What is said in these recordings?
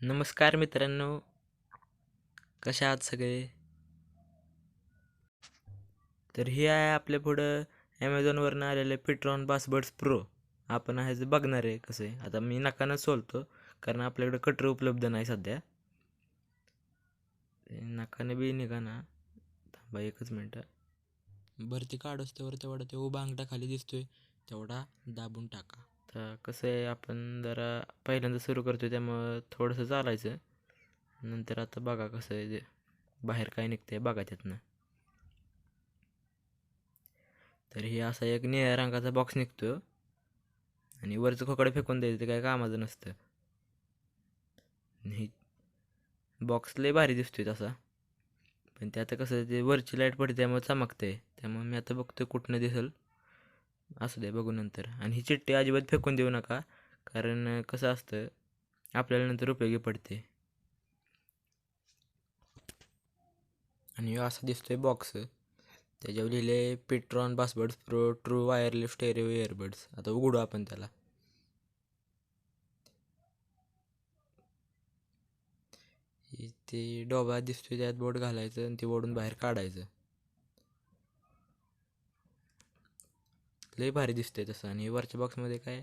नमस्कार मित्रांनो, कशा आहात सगळे? तर हे आहे आपल्या पुढं ॲमेझॉनवरनं आलेलं पिट्रॉन बासबड्स प्रो. आपण आहे बघणार आहे कसं आहे. आता मी नकानं सोलतो कारण आपल्याकडे कटर उपलब्ध नाही सध्या. नकाने बी निघा ना. थांबा एकच मिनटं. भरती काढोस तेवढं तेवढा ते उभा अंगठा खाली दिसतोय तेवढा दाबून टाका. तर कसं आहे आपण जरा पहिल्यांदा सुरू करतोय त्यामुळं थोडंसं चालायचं. नंतर आता बघा कसं आहे ते बाहेर काय निघतंय बघा त्यातनं. तर हे असा एक निळ्या रंगाचा बॉक्स निघतो आणि वरचं खोकडं फेकून द्यायचं, ते काय कामाचं नसतं. आणि बॉक्स लय भारी दिसतोय तसा, पण ते आता कसं ते वरची लाईट पडते त्यामुळे चमकते, त्यामुळे मी आता बघतोय कुठनं दिसेल. असू दे बघू नंतर. आणि ही चिठ्ठी अजिबात फेकून देऊ नका, कारण कसं असतं आपल्याला नंतर उपयोगी पडते. आणि ह्यो असा दिसतोय बॉक्स, त्याच्यावर लिहिले Ptron Bassbuds pro true wireless stereo earbuds. आता उघडू आपण त्याला. ते डोबा दिसतोय त्यात बोट घालायचं आणि ते ओढून बाहेर काढायचं. लय भारी दिसतंय तसं. आणि वरच्या बॉक्समध्ये काय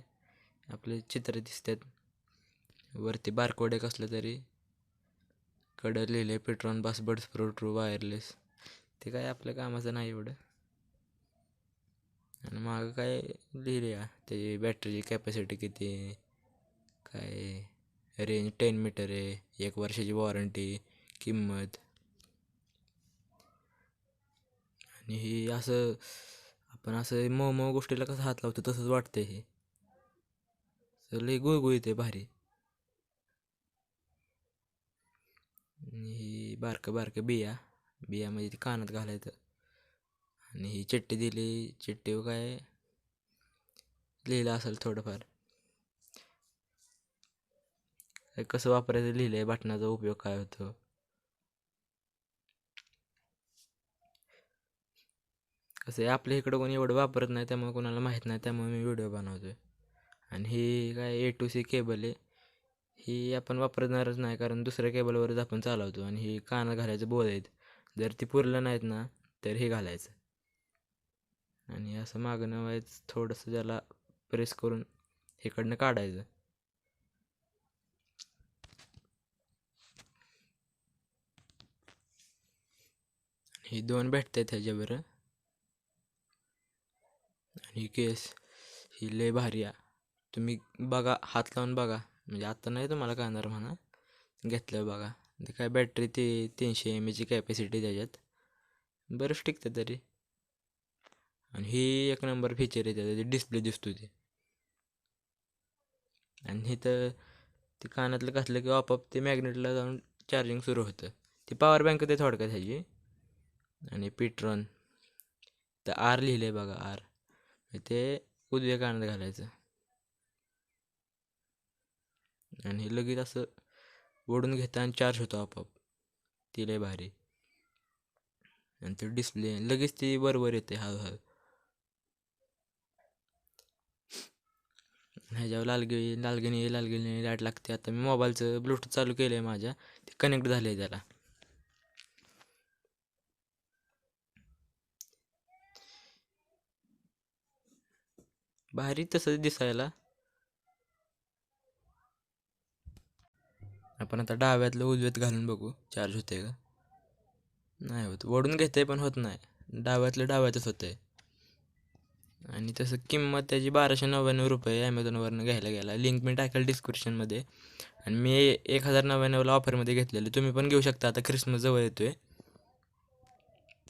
आपले चित्र दिसतात. वरती बारकोड एक असलं तरी कडं लिहिले पेट्रॉन बासबड्स प्रो ट्रू वायरलेस. ते काय आपल्या कामाचं नाही एवढं. आणि मागं काय लिहिले त्याची बॅटरीची कॅपॅसिटी किती, काय रेंज 10 मीटर आहे, 1 वर्षाची वॉरंटी, किंमत. आणि ही असं आपण असं मऊ गोष्टीला कसं हात लावतो तसंच वाटतंय हे. लय गुळगुळीत आहे भारी. आणि ही बारकं बारकं बिया म्हणजे ती कानात घालायचं. आणि ही चिठ्ठी दिली, चिठ्ठीवर काय लिहिलं असेल थोडंफार, कसं वापरायचं लिहिलंय, बटनाचा उपयोग काय होतो. कसं आहे आपल्या इकडं कोणी एवढं वापरत नाही त्यामुळे कोणाला माहीत नाही, त्यामुळे मी व्हिडिओ बनवतोय. आणि ही काय A to C केबल आहे. ही आपण वापरणारच नाही कारण दुसऱ्या केबलवरच आपण चालवतो. आणि ही कानात घालायचं बोल आहेत, जर ती पुरलं नाहीत ना तर हे घालायचं. आणि असं मागणं व्हायचं थोडंसं त्याला प्रेस करून इकडनं काढायचं. ही 2 भेटतात ह्याच्यावर. आणि केस ही लय भारी आहे. तुम्ही बघा, हात लावून बघा, म्हणजे आत्ता नाही तुम्हाला कळणार म्हणा, घेतलं बघा. ते काय बॅटरी ते 300 mAh कॅपॅसिटी त्याच्यात, बरंच टिकतं तरी. आणि ही एक नंबर फीचर आहे त्याचं, डिस्प्ले दिसतो ते. आणि हे तर ते कानातलं घातलं की आपोआप ते मॅग्नेटला जाऊन चार्जिंग सुरू होतं. ती पॉवर बँक ते थोडक्यात ह्याची. आणि पिट्रॉन तर आर लिहिलं आहे बघा, आर. ते उजव्या कानात घालायचं आणि हे लगेच असं ओढून घेतं आणि चार्ज होतो आपोआप. ती लय भारी. आणि ते डिस्प्ले लगेच ती बरोबर येते हळूहळू. ह्याच्यावर लालगिणी लाईट लागते. आता मी मोबाईलचं ब्लूटूथ चालू केलं आहे माझ्या, ते कनेक्ट झालं आहे त्याला. भारी तसंच दिसायला. आपण आता डाव्यातलं उजव्यात घालून बघू चार्ज होते का. नाही होत, ओढून घेते पण होत नाही. डाव्यातलं डाव्यातच होतंय. आणि तसं किंमत त्याची 1299 रुपये ॲमेझॉनवरनं घ्यायला गेला. लिंक मी टाकेल डिस्क्रिप्शनमध्ये. आणि मी 1099ला ऑफरमध्ये घेतलेलं. तुम्ही पण घेऊ शकता, आता ख्रिसमस जवळ येतोय.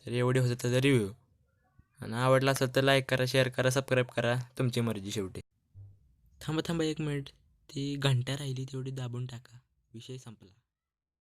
तर एवढे होते त्याचा रिव्ह्यू. आणि आवडला असेल तर लाईक करा, शेअर करा, सबस्क्राईब करा, तुमची मर्जी शेवटी. थांबा 1 मिनिट, ती घंटा राहिली तेवढी दाबून टाका, विषय संपला.